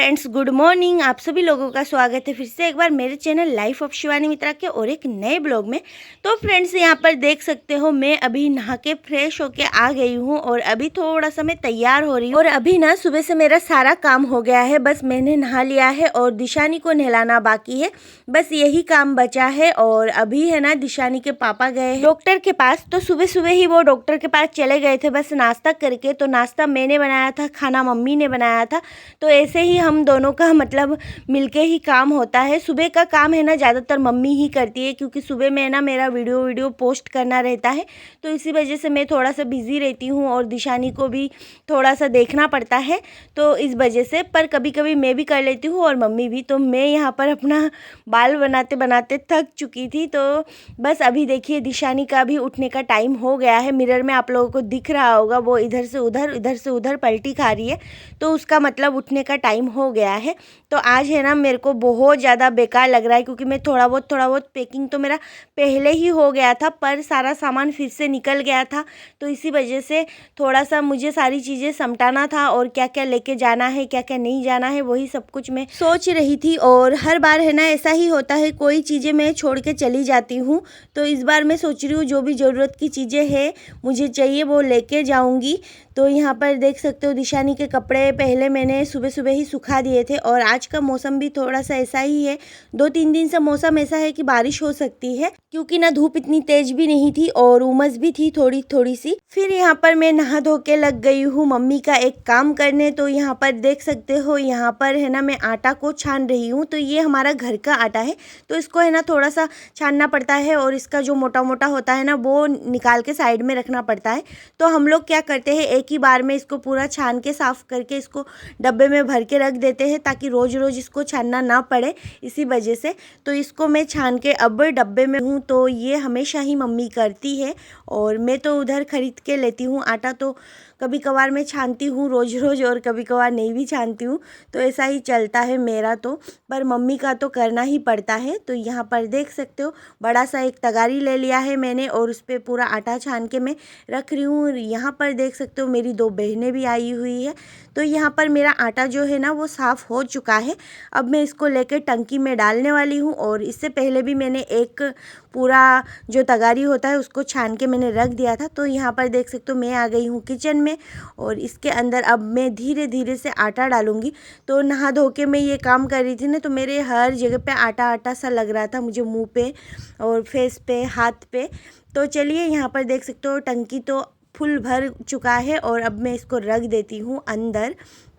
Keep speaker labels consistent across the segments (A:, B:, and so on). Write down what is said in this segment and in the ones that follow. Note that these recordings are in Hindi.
A: Friends, good morning. आप सभी लोगों का स्वागत है फिर से एक बार मेरे चैनल लाइफ ऑफ शिवानी मित्रा के और एक नए ब्लॉग में। तो फ्रेंड्स, यहाँ पर देख सकते हो मैं अभी नहा के फ्रेश होके आ गई हूँ और अभी थोड़ा सा मैं तैयार हो रही हूँ। और अभी ना सुबह से मेरा सारा काम हो गया है, बस मैंने नहा लिया है और दिशानी को नहलाना बाकी है, बस यही काम बचा है। और अभी है ना दिशानी के पापा गए हैं डॉक्टर के पास, तो सुबह सुबह ही वो डॉक्टर के पास चले गए थे बस नाश्ता करके। तो नाश्ता मैंने बनाया था, खाना मम्मी ने बनाया था, तो ऐसे ही हम दोनों का मतलब मिलके ही काम होता है। सुबह का काम है ना ज़्यादातर मम्मी ही करती है, क्योंकि सुबह में ना मेरा वीडियो पोस्ट करना रहता है, तो इसी वजह से मैं थोड़ा सा बिज़ी रहती हूँ और दिशानी को भी थोड़ा सा देखना पड़ता है, तो इस वजह से। पर कभी कभी मैं भी कर लेती हूँ और मम्मी भी। तो मैं यहाँ पर अपना बाल बनाते बनाते थक चुकी थी, तो बस अभी देखिए दिशानी का भी उठने का टाइम हो गया है। मिरर में आप लोगों को दिख रहा होगा, वो इधर से उधर पलटी खा रही है, तो उसका मतलब उठने का टाइम हो गया है। तो आज है ना मेरे को बहुत ज़्यादा बेकार लग रहा है, क्योंकि मैं थोड़ा बहुत पैकिंग तो मेरा पहले ही हो गया था, पर सारा सामान फिर से निकल गया था, तो इसी वजह से थोड़ा सा मुझे सारी चीज़ें समटाना था और क्या क्या लेके जाना है क्या क्या नहीं जाना है, वही सब कुछ मैं सोच रही थी। और हर बार है ना ऐसा ही होता है, कोई चीज़ें मैं छोड़ के चली जाती हूँ, तो इस बार मैं सोच रही हूँ जो भी ज़रूरत की चीज़ें हैं मुझे चाहिए वो लेके जाऊँगी। तो यहाँ पर देख सकते हो दिशानी के कपड़े पहले मैंने सुबह सुबह ही सुखा दिए थे, और आज का मौसम भी थोड़ा सा ऐसा ही है, 2-3 दिन से मौसम ऐसा है कि बारिश हो सकती है, क्योंकि ना धूप इतनी तेज भी नहीं थी और उमस भी थी थोड़ी थोड़ी सी। फिर यहाँ पर मैं नहा धो के लग गई हूँ मम्मी का एक काम करने। तो यहाँ पर देख सकते हो, यहाँ पर है ना मैं आटा को छान रही हूँ। तो ये हमारा घर का आटा है, तो इसको है ना थोड़ा सा छानना पड़ता है, और इसका जो मोटा मोटा होता है ना वो निकाल के साइड में रखना पड़ता है। तो हम लोग क्या करते हैं, एक ही बार में इसको पूरा छान के साफ करके इसको डब्बे में भर के रख देते हैं, ताकि रोज़ रोज़ इसको छानना ना पड़े, इसी वजह से। तो इसको मैं छान के अब डब्बे में हूँ, तो ये हमेशा ही मम्मी करती है, और मैं तो उधर ख़रीद के लेती हूँ आटा। तो कभी कभार मैं छानती हूँ रोज़ रोज़, और कभी कभार नहीं भी छानती हूँ, तो ऐसा ही चलता है मेरा तो। पर मम्मी का तो करना ही पड़ता है। तो यहाँ पर देख सकते हो बड़ा सा एक तगारी ले लिया है मैंने, और उस पर पूरा आटा छान के मैं रख रही हूँ। यहाँ पर देख सकते हो मेरी 2 बहनें भी आई हुई है। तो यहाँ पर मेरा आटा जो है ना वो साफ़ हो चुका है, अब मैं इसको लेकर टंकी में डालने वाली हूँ। और इससे पहले भी मैंने एक पूरा जो तगारी होता है उसको छान के मैंने रख दिया था। तो यहाँ पर देख सकते हो मैं आ गई हूँ किचन में, और इसके अंदर अब मैं धीरे धीरे से आटा डालूँगी। तो नहा धो के मैं ये काम कर रही थी ना, तो मेरे हर जगह पे आटा आटा सा लग रहा था, मुझे मुँह पे और फेस पे हाथ पे। तो चलिए यहाँ पर देख सकते हो टंकी तो फुल भर चुका है, और अब मैं इसको रख देती हूँ अंदर।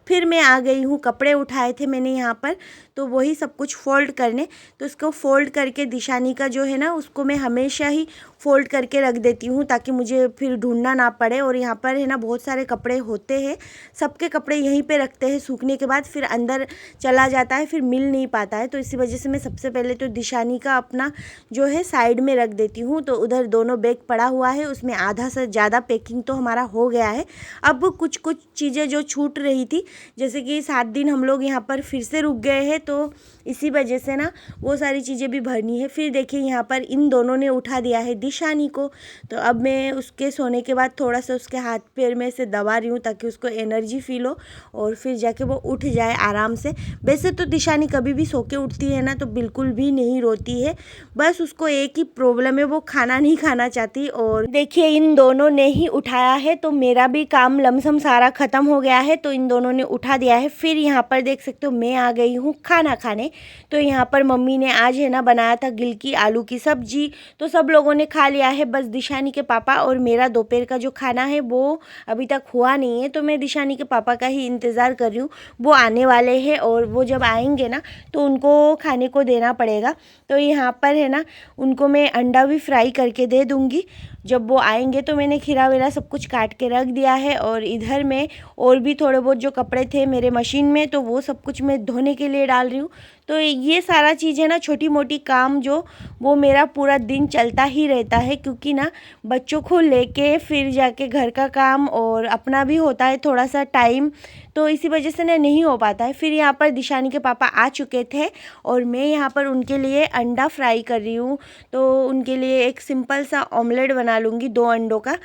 A: फिर मैं आ गई हूँ, कपड़े उठाए थे मैंने यहाँ पर, तो वही सब कुछ फ़ोल्ड करने। तो इसको फ़ोल्ड करके दिशानी का जो है ना उसको मैं हमेशा ही फ़ोल्ड करके रख देती हूँ, ताकि मुझे फिर ढूंढना ना पड़े। और यहाँ पर है ना बहुत सारे कपड़े होते हैं, सबके कपड़े यहीं पे रखते हैं, सूखने के बाद फिर अंदर चला जाता है, फिर मिल नहीं पाता है। तो इसी वजह से मैं सबसे पहले तो दिशानी का अपना जो है साइड में रख देती हूँ। तो उधर दोनों बैग पड़ा हुआ है, उसमें आधा से ज़्यादा पैकिंग तो हमारा हो गया है। अब कुछ कुछ चीज़ें जो छूट रही थी, जैसे कि 7 दिन हम लोग यहाँ पर फिर से रुक गए हैं, तो इसी वजह से ना वो सारी चीज़ें भी भरनी है। फिर देखिए यहाँ पर इन दोनों ने उठा दिया है दिशानी को, तो अब मैं उसके सोने के बाद थोड़ा सा उसके हाथ पैर में से दबा रही हूँ, ताकि उसको एनर्जी फील हो और फिर जाके वो उठ जाए आराम से। वैसे तो दिशानी कभी भी सो के उठती है ना तो बिल्कुल भी नहीं रोती है, बस उसको एक ही प्रॉब्लम है, वो खाना नहीं खाना चाहती। और देखिए इन दोनों ने ही उठाया है, तो मेरा भी काम लमसम सारा ख़त्म हो गया है, तो इन दोनों ने उठा दिया है। फिर यहाँ पर देख सकते हो मैं आ गई हूँ खाना खाने। तो यहाँ पर मम्मी ने आज है ना बनाया था गिलकी आलू की सब्जी, तो सब लोगों ने खा लिया है, बस दिशानी के पापा और मेरा दोपहर का जो खाना है वो अभी तक हुआ नहीं है। तो मैं दिशानी के पापा का ही इंतज़ार कर रही हूँ, वो आने वाले हैं, और वो जब आएंगे ना तो उनको खाने को देना पड़ेगा। तो यहाँ पर है ना उनको मैं अंडा भी फ्राई करके दे दूँगी जब वो आएंगे। तो मैंने खीरा वीरा सब कुछ काट के रख दिया है, और इधर में और भी थोड़े बहुत जो कपड़े थे मेरे मशीन में, तो वो सब कुछ मैं धोने के लिए डाल रही हूँ। तो ये सारा चीज़ है ना छोटी मोटी काम जो वो मेरा पूरा दिन चलता ही रहता है, क्योंकि ना बच्चों को लेके फिर जाके घर का काम और अपना भी होता है थोड़ा सा टाइम, तो इसी वजह से ना नहीं हो पाता है। फिर यहाँ पर दिशानी के पापा आ चुके थे, और मैं यहाँ पर उनके लिए अंडा फ्राई कर रही हूँ। तो उनके लिए एक सिंपल सा ऑमलेट बना लूँगी 2 अंडों का।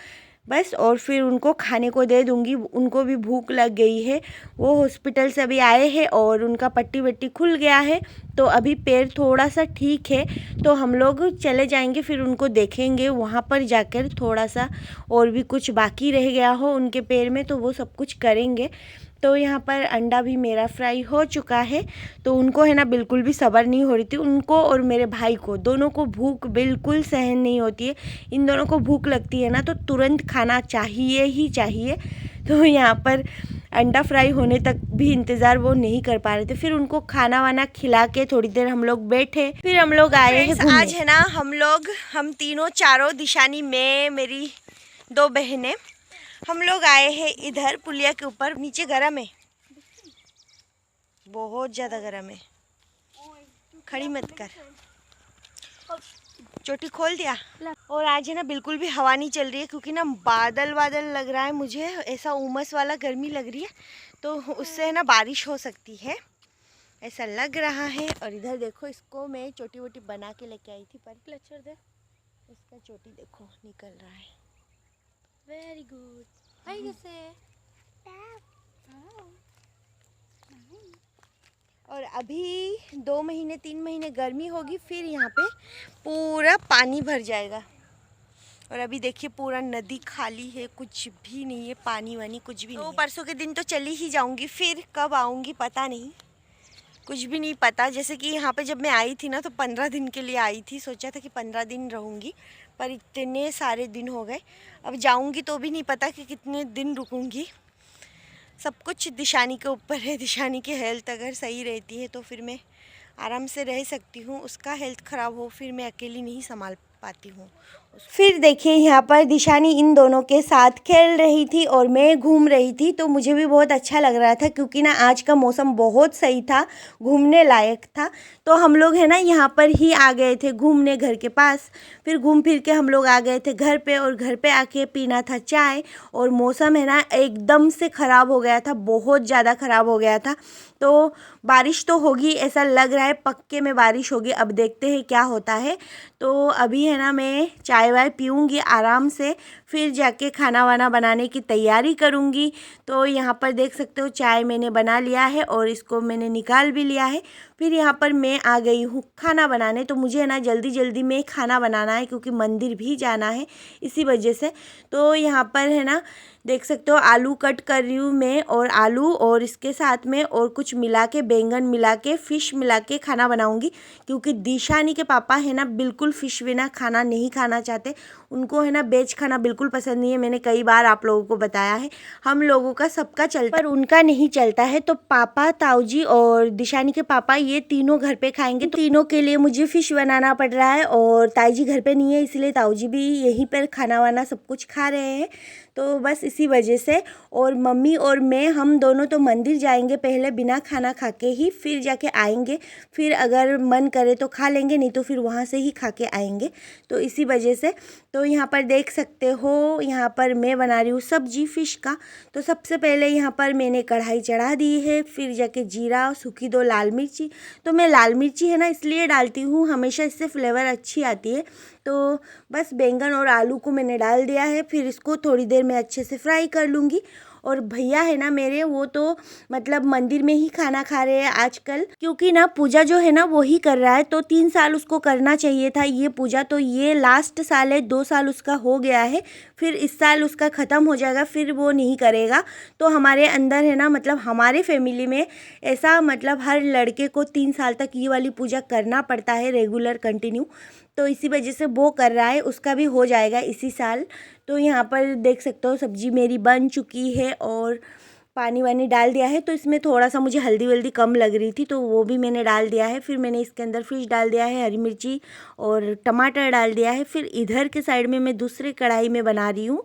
A: बस। और फिर उनको खाने को दे दूँगी, उनको भी भूख लग गई है। वो हॉस्पिटल से अभी आए हैं और उनका पट्टी वट्टी खुल गया है, तो अभी पैर थोड़ा सा ठीक है। तो हम लोग चले जाएंगे, फिर उनको देखेंगे वहाँ पर जाकर। थोड़ा सा और भी कुछ बाकी रह गया हो उनके पैर में तो वो सब कुछ करेंगे। तो यहाँ पर अंडा भी मेरा फ्राई हो चुका है। तो उनको है ना बिल्कुल भी सब्र नहीं हो रही थी, उनको और मेरे भाई को, दोनों को भूख बिल्कुल सहन नहीं होती है। इन दोनों को भूख लगती है ना तो तुरंत खाना चाहिए ही चाहिए। तो यहाँ पर अंडा फ्राई होने तक भी इंतज़ार वो नहीं कर पा रहे थे। फिर उनको खाना वाना खिला के थोड़ी देर हम लोग बैठे, फिर हम लोग आए हैं घूमने। आज है ना हम तीनों चारों दिशानी में मेरी 2 बहनें हम लोग आए हैं इधर पुलिया के ऊपर। नीचे गरम है, बहुत ज़्यादा गरम है। खड़ी मत कर, चोटी खोल दिया। और आज है ना बिल्कुल भी हवा नहीं चल रही है, क्योंकि ना बादल बादल लग रहा है, मुझे ऐसा उमस वाला गर्मी लग रही है। तो उससे है ना बारिश हो सकती है, ऐसा लग रहा है। और इधर देखो, इसको मैं चोटी वोटी बना के लेके आई थी, पर क्लचर दे, इसका चोटी देखो निकल रहा है। Very good. और अभी 2 महीने 3 महीने गर्मी होगी, फिर यहाँ पे पूरा पानी भर जाएगा। और अभी देखिए पूरा नदी खाली है, कुछ भी नहीं है, पानी वानी कुछ भी नहीं है। परसों के दिन तो चली ही जाऊँगी, फिर कब आऊँगी पता नहीं, कुछ भी नहीं पता। जैसे कि यहाँ पे जब मैं आई थी ना तो 15 दिन के लिए आई थी, सोचा था कि 15 दिन रहूँगी, पर इतने सारे दिन हो गए। अब जाऊँगी तो भी नहीं पता कि कितने दिन रुकूँगी। सब कुछ दिशानी के ऊपर है। दिशानी की हेल्थ अगर सही रहती है तो फिर मैं आराम से रह सकती हूँ, उसका हेल्थ ख़राब हो फिर मैं अकेली नहीं संभाल पाती हूँ। फिर देखिए यहाँ पर दिशानी इन दोनों के साथ खेल रही थी और मैं घूम रही थी, तो मुझे भी बहुत अच्छा लग रहा था, क्योंकि ना आज का मौसम बहुत सही था, घूमने लायक था। तो हम लोग है ना यहाँ पर ही आ गए थे घूमने घर के पास। फिर घूम फिर के हम लोग आ गए थे घर पे, और घर पे आके पीना था चाय। और मौसम है ना एकदम से ख़राब हो गया था, बहुत ज़्यादा ख़राब हो गया था। तो बारिश तो होगी, ऐसा लग रहा है पक्के में बारिश होगी। अब देखते हैं क्या होता है। तो अभी है ना मैं चाय वाय पीऊँगी आराम से, फिर जाके खाना वाना बनाने की तैयारी करूँगी। तो यहाँ पर देख सकते हो चाय मैंने बना लिया है और इसको मैंने निकाल भी लिया है। फिर यहाँ पर मैं आ गई हूँ खाना बनाने। तो मुझे है ना जल्दी जल्दी में खाना बनाना है, क्योंकि मंदिर भी जाना है, इसी वजह से। तो यहाँ पर है ना देख सकते हो आलू कट कर रही हूँ मैं, और आलू और इसके साथ में और कुछ मिला के, बैंगन मिला के, फ़िश मिला के खाना बनाऊँगी। क्योंकि दिशानी के पापा है ना बिल्कुल फ़िश बिना खाना नहीं खाना चाहते, उनको है ना वेज खाना बिल्कुल पसंद नहीं है। मैंने कई बार आप लोगों को बताया है, हम लोगों का सबका चलता पर उनका नहीं चलता है। तो पापा, ताऊजी और दिशानी के पापा ये तीनों घर पे खाएंगे, तो तीनों के लिए मुझे फ़िश बनाना पड़ रहा है। और ताईजी घर पे नहीं है, इसलिए ताऊजी भी यहीं पर खाना वाना सब कुछ खा रहे हैं। तो बस इसी वजह से। और मम्मी और मैं, हम दोनों तो मंदिर जाएंगे पहले बिना खाना खा के ही, फिर जाके आएंगे। फिर अगर मन करे तो खा लेंगे, नहीं तो फिर वहाँ से ही खा के आएंगे। तो इसी वजह से। तो यहाँ पर देख सकते हो, यहाँ पर मैं बना रही हूँ सब्जी फ़िश का। तो सबसे पहले यहाँ पर मैंने कढ़ाई चढ़ा दी है, फिर जाके जीरा, सूखी 2 लाल मिर्ची। तो मैं लाल मिर्ची है ना इसलिए डालती हूँ, हमेशा इससे फ्लेवर अच्छी आती है। तो बस बैंगन और आलू को मैंने डाल दिया है, फिर इसको थोड़ी देर में अच्छे से फ्राई कर लूँगी। और भैया है ना मेरे, वो तो मतलब मंदिर में ही खाना खा रहे हैं आजकल, क्योंकि ना पूजा जो है ना वो ही कर रहा है। तो 3 साल उसको करना चाहिए था ये पूजा, तो ये लास्ट साल है, 2 साल उसका हो गया है, फिर इस साल उसका ख़त्म हो जाएगा, फिर वो नहीं करेगा। तो हमारे अंदर है ना, मतलब हमारे फैमिली में ऐसा, मतलब हर लड़के को 3 साल तक ये वाली पूजा करना पड़ता है रेगुलर कंटिन्यू। तो इसी वजह से वो कर रहा है, उसका भी हो जाएगा इसी साल। तो यहाँ पर देख सकते हो सब्जी मेरी बन चुकी है और पानी वानी डाल दिया है। तो इसमें थोड़ा सा मुझे हल्दी वल्दी कम लग रही थी, तो वो भी मैंने डाल दिया है। फिर मैंने इसके अंदर फ़िश डाल दिया है, हरी मिर्ची और टमाटर डाल दिया है। फिर इधर के साइड में मैं दूसरे कढ़ाई में बना रही हूँ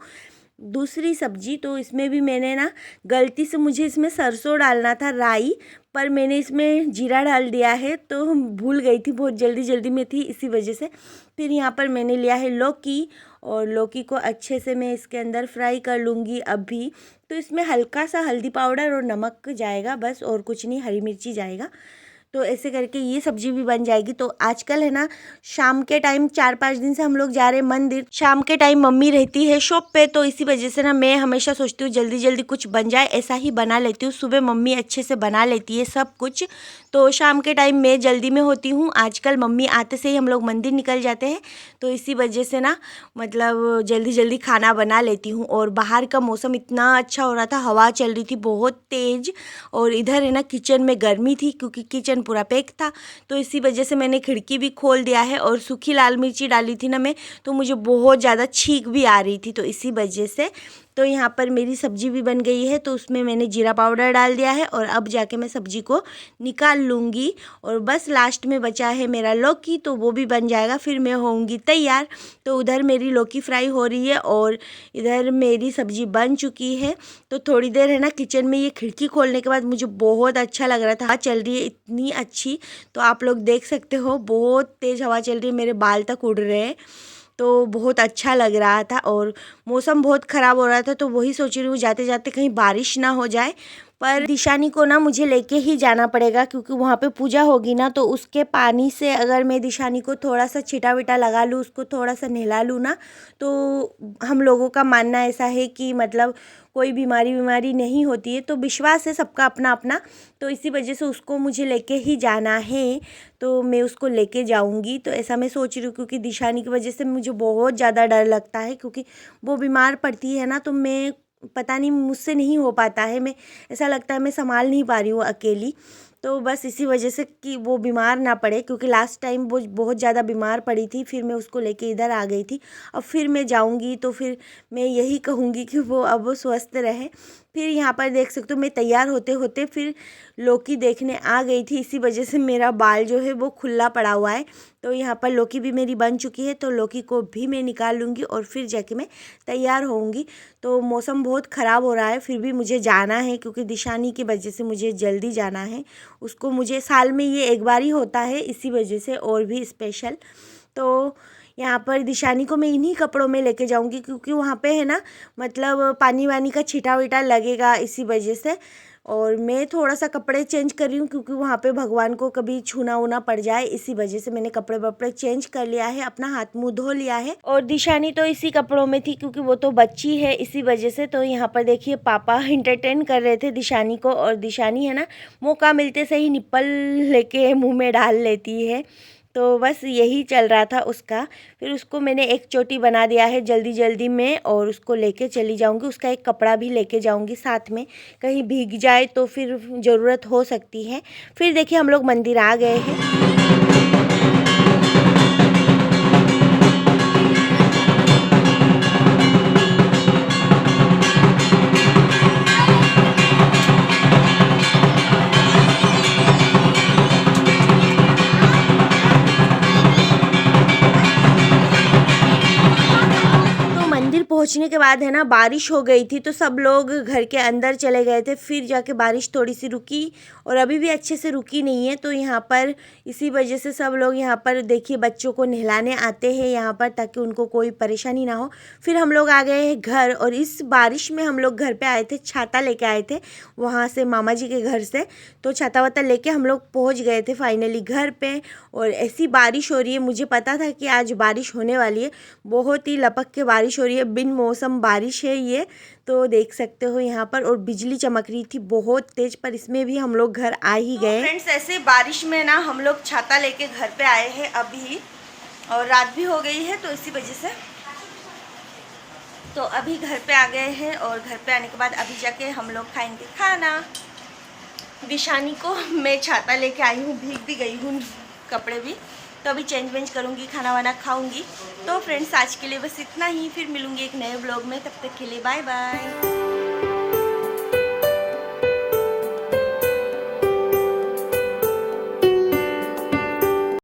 A: दूसरी सब्जी। तो इसमें भी मैंने ना गलती से, मुझे इसमें सरसों डालना था, राई, पर मैंने इसमें जीरा डाल दिया है, तो भूल गई थी, बहुत जल्दी जल्दी में थी, इसी वजह से। फिर यहाँ पर मैंने लिया है लौकी, और लौकी को अच्छे से मैं इसके अंदर फ्राई कर लूँगी अभी। तो इसमें हल्का सा हल्दी पाउडर और नमक जाएगा बस, और कुछ नहीं, हरी मिर्ची जाएगा। तो ऐसे करके ये सब्जी भी बन जाएगी। तो आजकल है ना शाम के टाइम 4-5 दिन से हम लोग जा रहे हैं मंदिर। शाम के टाइम मम्मी रहती है शॉप पे, तो इसी वजह से ना मैं हमेशा सोचती हूँ जल्दी जल्दी कुछ बन जाए, ऐसा ही बना लेती हूँ। सुबह मम्मी अच्छे से बना लेती है सब कुछ, तो शाम के टाइम मैं जल्दी में होती हूँ। आजकल मम्मी आते से ही हम लोग मंदिर निकल जाते हैं, तो इसी वजह से ना मतलब जल्दी जल्दी खाना बना लेती हूँ। और बाहर का मौसम इतना अच्छा हो रहा था, हवा चल रही थी बहुत तेज़, और इधर है ना किचन में गर्मी थी क्योंकि किचन पूरा पैक था। तो इसी वजह से मैंने खिड़की भी खोल दिया है, और सूखी लाल मिर्ची डाली थी ना मैं, तो मुझे बहुत ज़्यादा छींक भी आ रही थी, तो इसी वजह से। तो यहाँ पर मेरी सब्जी भी बन गई है, तो उसमें मैंने जीरा पाउडर डाल दिया है, और अब जाके मैं सब्जी को निकाल लूँगी। और बस लास्ट में बचा है मेरा लौकी, तो वो भी बन जाएगा, फिर मैं होऊंगी तैयार। तो उधर मेरी लौकी फ्राई हो रही है और इधर मेरी सब्जी बन चुकी है। तो थोड़ी देर है ना किचन में ये खिड़की खोलने के बाद मुझे बहुत अच्छा लग रहा था। हवा चल रही है इतनी अच्छी, तो आप लोग देख सकते हो बहुत तेज़ हवा चल रही है, मेरे बाल तक उड़ रहे हैं। तो बहुत अच्छा लग रहा था, और मौसम बहुत ख़राब हो रहा था, तो वही सोच रही हूँ जाते जाते कहीं बारिश ना हो जाए। पर दिशानी को ना मुझे लेके ही जाना पड़ेगा, क्योंकि वहाँ पे पूजा होगी ना, तो उसके पानी से अगर मैं दिशानी को थोड़ा सा छिटा विटा लगा लूँ, उसको थोड़ा सा नहला लूँ ना, तो हम लोगों का मानना ऐसा है कि मतलब कोई बीमारी नहीं होती है। तो विश्वास है सबका अपना अपना, तो इसी वजह से उसको मुझे लेके ही जाना है। तो मैं उसको लेके जाऊंगी, तो ऐसा मैं सोच रही हूँ, क्योंकि दिशानी की वजह से मुझे बहुत ज़्यादा डर लगता है, क्योंकि वो बीमार पड़ती है ना, तो मैं पता नहीं मुझसे नहीं हो पाता है, मैं ऐसा लगता है मैं संभाल नहीं पा रही हूँ अकेली। तो बस इसी वजह से कि वो बीमार ना पड़े, क्योंकि लास्ट टाइम वो बहुत ज़्यादा बीमार पड़ी थी, फिर मैं उसको लेके इधर आ गई थी। अब फिर मैं जाऊंगी तो फिर मैं यही कहूँगी कि वो अब वो स्वस्थ रहे। फिर यहाँ पर देख सकते हो मैं तैयार होते होते फिर लौकी देखने आ गई थी, इसी वजह से मेरा बाल जो है वो खुला पड़ा हुआ है। तो यहाँ पर लौकी भी मेरी बन चुकी है, तो लौकी को भी मैं निकाल लूँगी और फिर जाके मैं तैयार होऊंगी। तो मौसम बहुत ख़राब हो रहा है, फिर भी मुझे जाना है, क्योंकि दिशानी की वजह से मुझे जल्दी जाना है। उसको मुझे साल में ये एक बार ही होता है, इसी वजह से और भी स्पेशल। तो यहाँ पर दिशानी को मैं इन्हीं कपड़ों में लेके जाऊँगी, क्योंकि वहाँ पे है ना मतलब पानी वानी का छिटा विटा लगेगा, इसी वजह से। और मैं थोड़ा सा कपड़े चेंज कर रही हूँ, क्योंकि वहाँ पे भगवान को कभी छूना वूना पड़ जाए, इसी वजह से मैंने कपड़े वपड़े चेंज कर लिया है, अपना हाथ मुँह धो लिया है। और दिशानी तो इसी कपड़ों में थी, क्योंकि वो तो बच्ची है, इसी वजह से। तो यहाँ पर देखिए पापा इंटरटेन कर रहे थे दिशानी को, और दिशानी है ना मौका मिलते से ही निप्पल लेके मुँह में डाल लेती है। तो बस यही चल रहा था उसका। फिर उसको मैंने एक चोटी बना दिया है जल्दी जल्दी में, और उसको लेके चली जाऊंगी। उसका एक कपड़ा भी लेके जाऊंगी साथ में, कहीं भीग जाए तो फिर ज़रूरत हो सकती है। फिर देखिए हम लोग मंदिर आ गए हैं। मंदिर पहुंचने के बाद है ना बारिश हो गई थी, तो सब लोग घर के अंदर चले गए थे। फिर जाके बारिश थोड़ी सी रुकी, और अभी भी अच्छे से रुकी नहीं है। तो यहाँ पर इसी वजह से सब लोग यहाँ पर देखिए बच्चों को नहलाने आते हैं यहाँ पर, ताकि उनको कोई परेशानी ना हो। फिर हम लोग आ गए हैं घर, और इस बारिश में हम लोग घर पे आए थे, छाता लेके आए थे वहाँ से मामा जी के घर से। तो छाता वाता लेके हम लोग पहुँच गए थे फाइनली घर पे। और ऐसी बारिश हो रही है, मुझे पता था कि आज बारिश होने वाली है, बहुत ही लपक के बारिश हो रही है, बिन मौसम बारिश है ये। तो देख सकते हो यहाँ पर, और बिजली चमक रही थी बहुत तेज, पर इसमें भी हम लोग घर आ ही गए। फ्रेंड्स ऐसे बारिश में ना हम लोग छाता लेके घर पे आए हैं अभी, और रात भी हो गई है, तो इसी वजह से तो अभी घर पे आ गए हैं। और घर पे आने के बाद अभी जाके हम लोग खाएंगे खाना। दिशानी को मैं छाता लेके आई हूँ, भीग भी गई हूँ कपड़े भी, तो अभी चेंज वेंज करूँगी, खाना वाना खाऊँगी। तो फ्रेंड्स आज के लिए बस इतना ही, फिर मिलूँगी एक नए ब्लॉग में, तब तक के लिए बाय बाय।